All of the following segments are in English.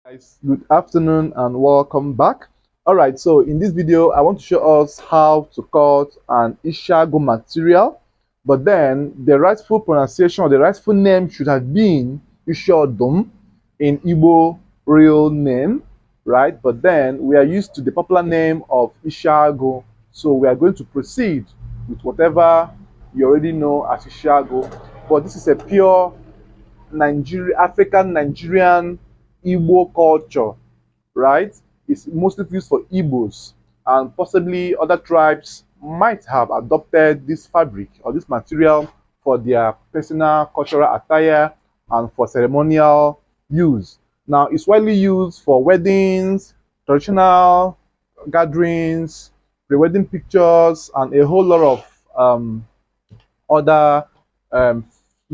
Guys, good afternoon and welcome back. All right, so in this video I want to show us how to cut an Ishiago material, but then the rightful pronunciation or the rightful name should have been IshiOdum in Igbo real name, right? But then we are used to the popular name of Ishiago, so we are going to proceed with whatever you already know as Ishiago, but this is a pure African Nigerian Igbo culture, right? It's mostly used for Igbos, and possibly other tribes might have adopted this fabric or this material for their personal cultural attire and for ceremonial use. Now, it's widely used for weddings, traditional gatherings, pre-wedding pictures, and a whole lot of other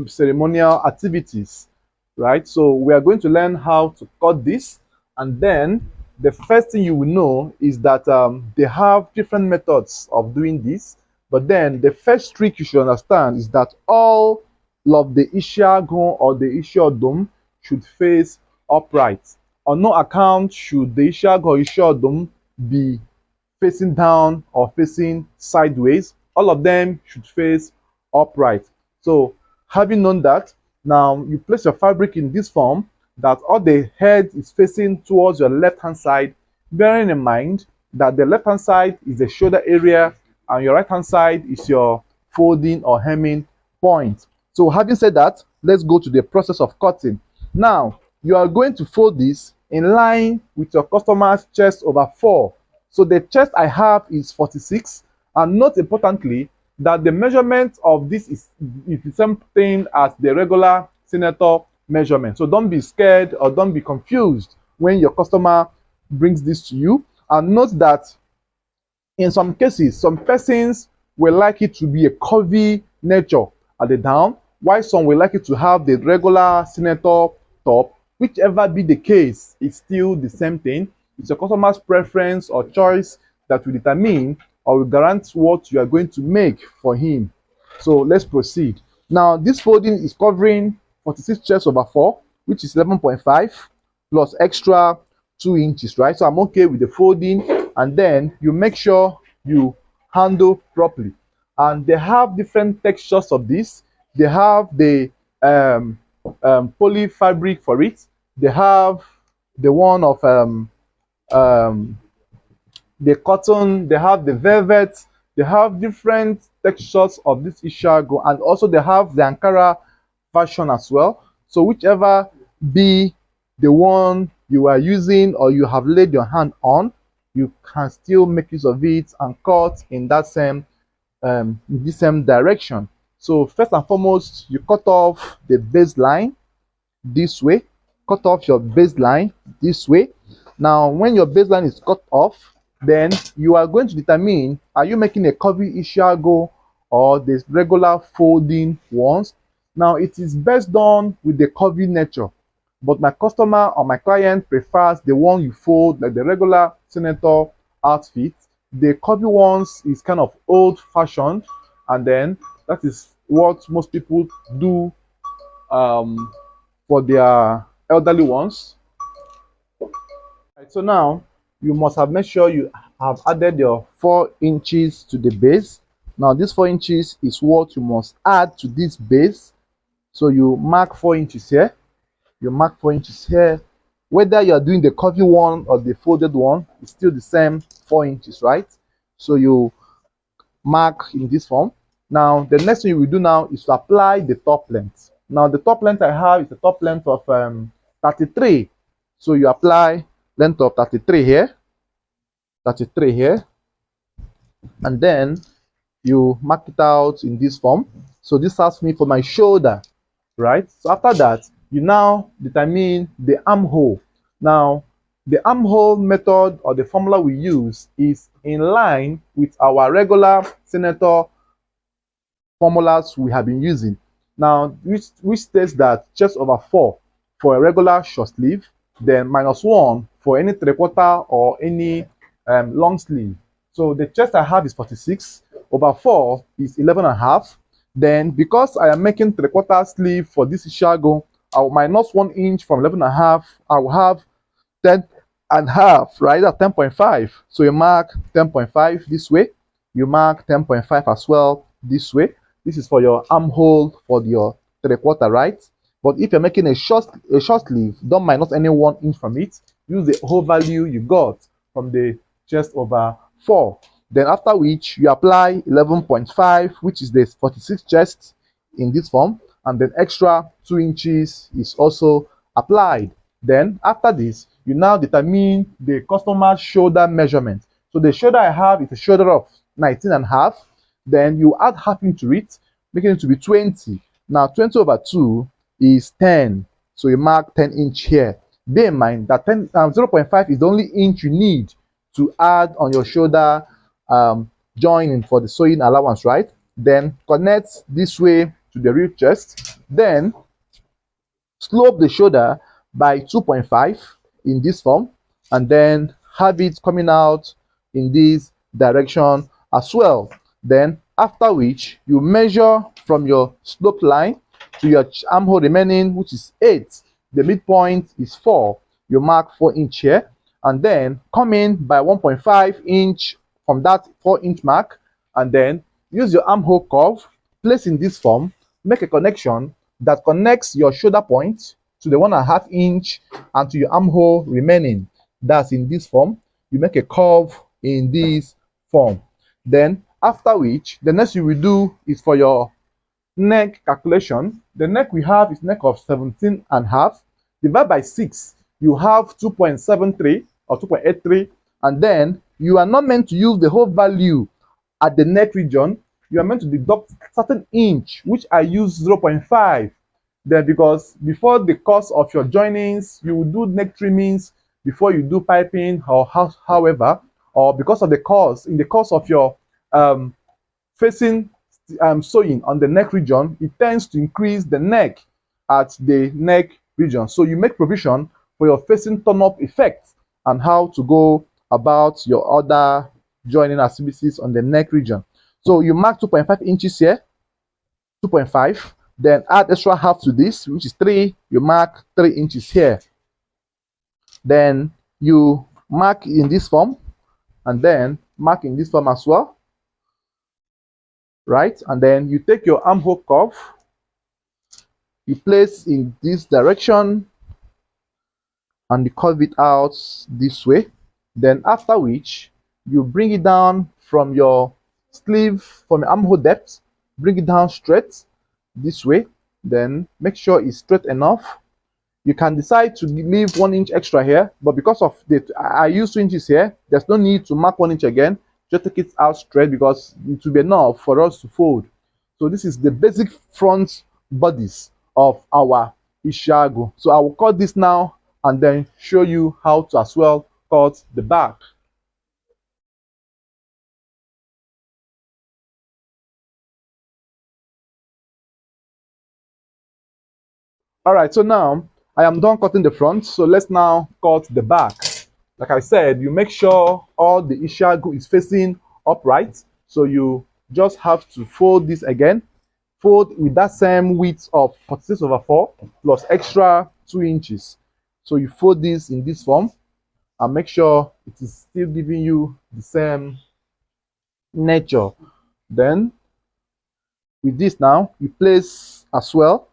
ceremonial activities, right? So we are going to learn how to cut this, and then the first thing you will know is that they have different methods of doing this, but then the first trick you should understand is that all of the ishiago or the IshiOdum should face upright. On no account should the ishiago or IshiOdum be facing down or facing sideways. All of them should face upright. So having known that, now you place your fabric in this form that all the head is facing towards your left hand side, bearing in mind that the left hand side is the shoulder area and your right hand side is your folding or hemming point. So having said that, let's go to the process of cutting. Now you are going to fold this in line with your customer's chest over 4. So the chest I have is 46, and note importantly that the measurement of this is the same thing as the regular senator measurement. So don't be scared or don't be confused when your customer brings this to you. And note that in some cases, some persons will like it to be a curvy nature at the down, while some will like it to have the regular senator top. Whichever be the case, it's still the same thing. It's your customer's preference or choice that will determine or will guarantee what you are going to make for him. So let's proceed. Now this folding is covering 46 chest over 4, which is 11.5 plus extra 2 inches, right? So I'm okay with the folding, and then you make sure you handle properly. And they have different textures of this. They have the poly fabric for it. They have the one of the cotton, they have the velvet, they have different textures of this ishiago, and also they have the Ankara version as well. So whichever be the one you are using or you have laid your hand on, you can still make use of it and cut in that same direction. So first and foremost, you cut off the baseline this way. Cut off your baseline this way. Now when your baseline is cut off, then you are going to determine, are you making a curvy ishiago or the regular folding ones? Now it is best done with the curvy nature, but my customer or my client prefers the one you fold like the regular senator outfit. The curvy ones is kind of old fashioned, and then that is what most people do for their elderly ones. Right, so now you must have made sure you have added your 4 inches to the base. Now this 4 inches is what you must add to this base. So you mark 4 inches here. You mark 4 inches here. Whether you are doing the curvy one or the folded one, it's still the same 4 inches, right? So you mark in this form. Now the next thing you will do now is to apply the top length. Now the top length I have is the top length of 33. So you apply length of 33 here, 33 here, and then you mark it out in this form. So this asks me for my shoulder, right? So after that, you now determine the armhole. Now the armhole method or the formula we use is in line with our regular senator formulas we have been using. Now which states that chest over 4 for a regular short sleeve, then -1 for any 3/4 or any long sleeve. So the chest I have is 46, over 4 is 11.5. Then because I am making 3/4 sleeve for this ishiago, I will minus 1 inch from 11.5. I will have 10.5, right? That's 10.5. So you mark 10.5 this way. You mark 10.5 as well this way. This is for your armhole for your 3/4, right? But if you're making a short sleeve, don't minus any 1 inch from it. Use the whole value you got from the chest over 4. Then after which you apply 11.5, which is the 46 chest in this form, and then extra 2 inches is also applied. Then after this, you now determine the customer's shoulder measurement. So the shoulder I have is a shoulder of 19.5. Then you add half into it, making it to be 20. Now 20 over 2 is 10. So you mark 10 inch here. Bear in mind that 0.5 is the only inch you need to add on your shoulder joining for the sewing allowance, right? Then connect this way to the real chest. Then slope the shoulder by 2.5 in this form, and then have it coming out in this direction as well. Then after which you measure from your slope line to your armhole remaining, which is 8. The midpoint is 4. You mark 4 inch here, and then come in by 1.5 inch from that 4 inch mark, and then use your armhole curve, place in this form, make a connection that connects your shoulder point to the 1.5 inch and to your armhole remaining. That's in this form. You make a curve in this form. Then after which, the next you will do is for your neck calculation. The neck we have is neck of 17.5. Divide by 6, you have 2.73 or 2.83, and then you are not meant to use the whole value at the neck region. You are meant to deduct certain inch, which I use 0.5. Then because before the course of your joinings, you will do neck trimmings before you do piping or however, or because of the course, in the course of your facing sewing on the neck region, it tends to increase the neck at the neck region. So you make provision for your facing turn-up effect and how to go about your other joining activities on the neck region. So you mark 2.5 inches here, 2.5, then add extra half to this, which is 3. You mark 3 inches here. Then you mark in this form, and then mark in this form as well, right? And then you take your armhole curve, you place in this direction, and you curve it out this way. Then after which you bring it down from your sleeve, from your armhole depth, bring it down straight this way. Then make sure it's straight enough. You can decide to leave 1 inch extra here, but because of I use 2 inches here, there's no need to mark 1 inch again. Just take it out straight because it will be enough for us to fold. So this is the basic front bodice of our Ishiagu. So I will cut this now and then show you how to as well cut the back. All right, so now I am done cutting the front. So let's now cut the back. Like I said, you make sure all the Ishiagu is facing upright. So you just have to fold this again. Fold with that same width of 46 over 4 plus extra 2 inches. So you fold this in this form and make sure it is still giving you the same nature. Then with this now, you place as well.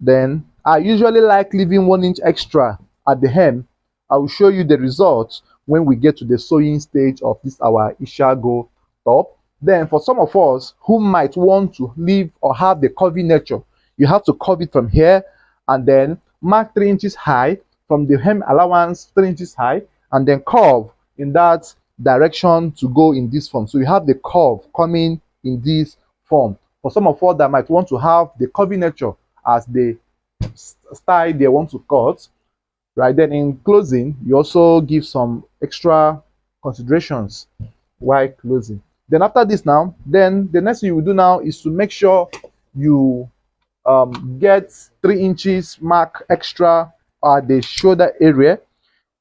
Then I usually like leaving 1 inch extra at the hem. I will show you the results when we get to the sewing stage of this our Ishiagu top. Then for some of us who might want to leave or have the curvy nature, you have to curve it from here and then mark 3 inches high from the hem allowance, 3 inches high, and then curve in that direction to go in this form. So you have the curve coming in this form. For some of us that might want to have the curvy nature as the style they want to cut, right? Then in closing, you also give some extra considerations while closing. Then after this now, then the next thing you will do now is to make sure you get 3 inches mark extra at the shoulder area,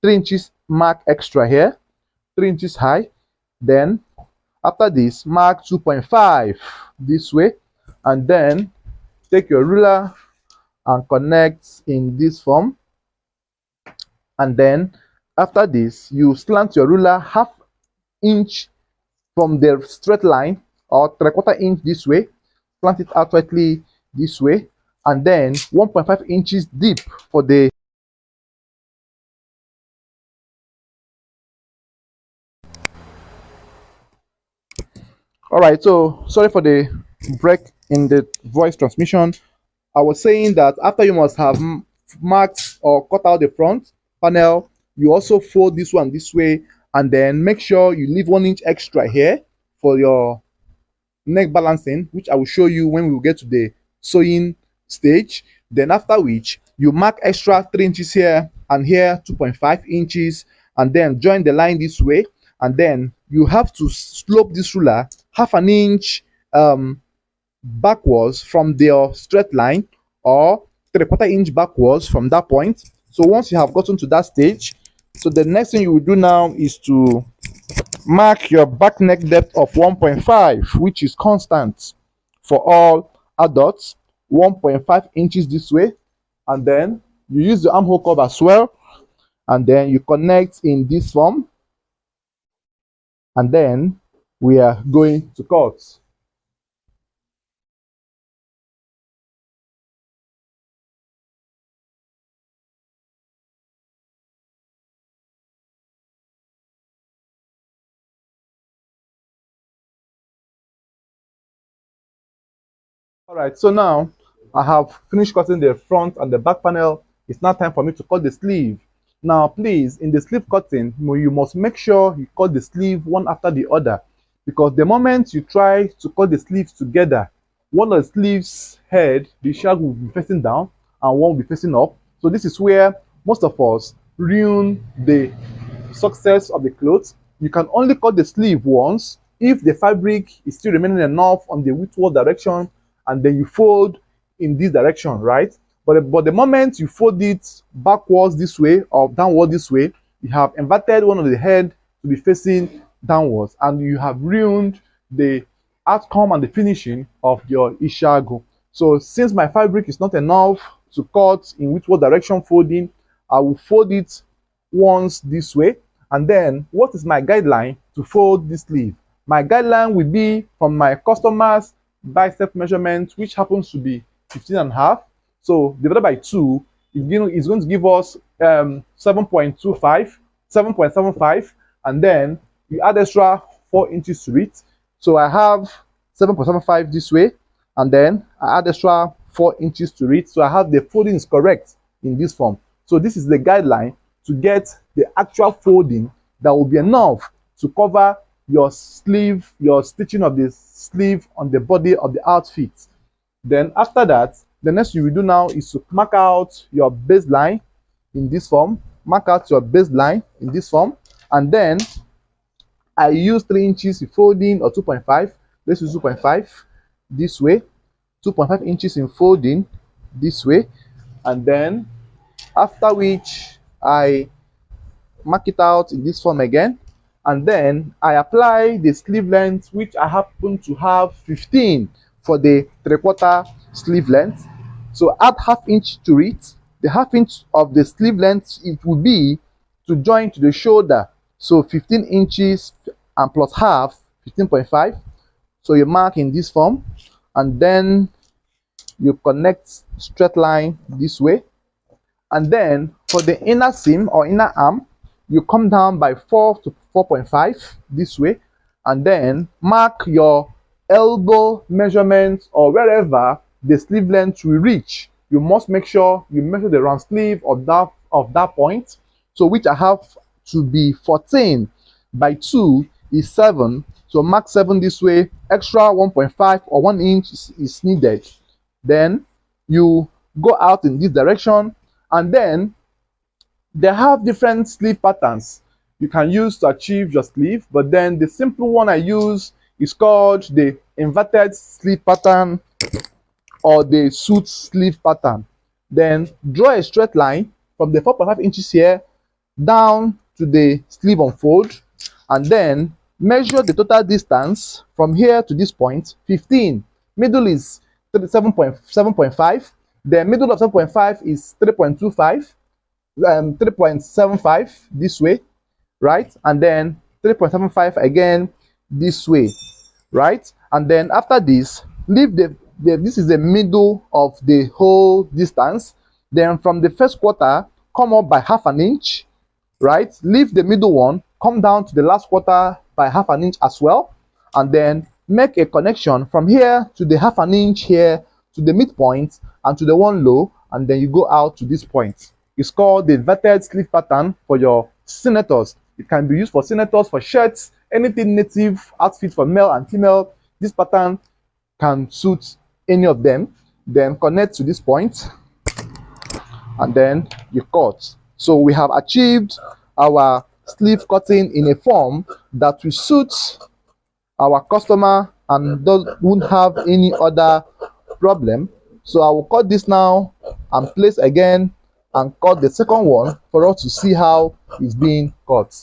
3 inches mark extra here, 3 inches high. Then after this, mark 2.5 this way, and then take your ruler and connect in this form, and then After this, you slant your ruler half inch from the straight line or 3/4 inch this way, slant it outrightly this way, and then 1.5 inches deep for the all right. So sorry for the break in the voice transmission. I was saying that after you must have marked or cut out the front panel, you also fold this one this way, and then make sure you leave 1 inch extra here for your neck balancing, which I will show you when we will get to the sewing stage. Then after which you mark extra 3 inches here and here 2.5 inches, and then join the line this way, and then you have to slope this ruler half an inch backwards from the straight line, or 3/4 inch backwards from that point. So once you have gotten to that stage, so the next thing you will do now is to mark your back neck depth of 1.5, which is constant for all adults, 1.5 inches this way, and then you use the armhole curve as well, and then you connect in this form, and then we are going to cut. All right, so now I have finished cutting the front and the back panel. It's now time for me to cut the sleeve. Now, please, in the sleeve cutting, you must make sure you cut the sleeve one after the other, because the moment you try to cut the sleeves together, one of the sleeves head, the shag will be facing down and one will be facing up. So this is where most of us ruin the success of the clothes. You can only cut the sleeve once if the fabric is still remaining enough on the widthward direction, and then you fold in this direction, right? But the moment you fold it backwards this way or downward this way, you have inverted one of the head to be facing downwards, and you have ruined the outcome and the finishing of your ishiago. So since my fabric is not enough to cut in whichward direction folding, I will fold it once this way. And then what is my guideline to fold this sleeve? My guideline will be from my customer's bicep measurement, which happens to be 15.5. So divided by 2 is going to give us 7.75, and then you add extra 4 inches to it. So I have 7.75 this way, and then I add extra 4 inches to it. So I have the folding is correct in this form. So this is the guideline to get the actual folding that will be enough to cover your sleeve, your stitching of the sleeve on the body of the outfit. Then after that, the next you will do now is to mark out your baseline in this form. Mark out your baseline in this form, and then I use 3 inches in folding or 2.5. Let's use 2.5 this way, 2.5 inches in folding this way, and then after which I mark it out in this form again, and then I apply the sleeve length, which I happen to have 15 for the 3/4 sleeve length. So add half inch to it. The half inch of the sleeve length, it will be to join to the shoulder. So 15 inches and plus half, 15.5. So you mark in this form, and then you connect straight line this way. And then for the inner seam or inner arm, you come down by 4 to 4.5 this way, and then mark your elbow measurement or wherever the sleeve length will reach. You must make sure you measure the round sleeve of that point. So which I have to be 14 by 2 is 7. So mark 7 this way. Extra 1.5 or 1 inch is needed. Then you go out in this direction, and then they have different sleeve patterns you can use to achieve your sleeve, but then the simple one I use is called the inverted sleeve pattern or the suit sleeve pattern. Then draw a straight line from the 4.5 inches here down to the sleeve unfold, and then measure the total distance from here to this point, 15. Middle is 7.5. The middle of 7.5 is 3.25. 3.75 this way, right? And then 3.75 again this way, right? And then after this, leave this is the middle of the whole distance. Then from the first quarter, come up by half an inch, right? Leave the middle one, come down to the last quarter by half an inch as well, and then make a connection from here to the half an inch here to the midpoint and to the one low, and then you go out to this point. It's called the inverted sleeve pattern for your senators. It can be used for senators, for shirts, anything native outfit for male and female. This pattern can suit any of them. Then connect to this point, and then you cut. So we have achieved our sleeve cutting in a form that will suit our customer and won't have any other problem. So I will cut this now and place again and cut the second one for us to see how it's being cut.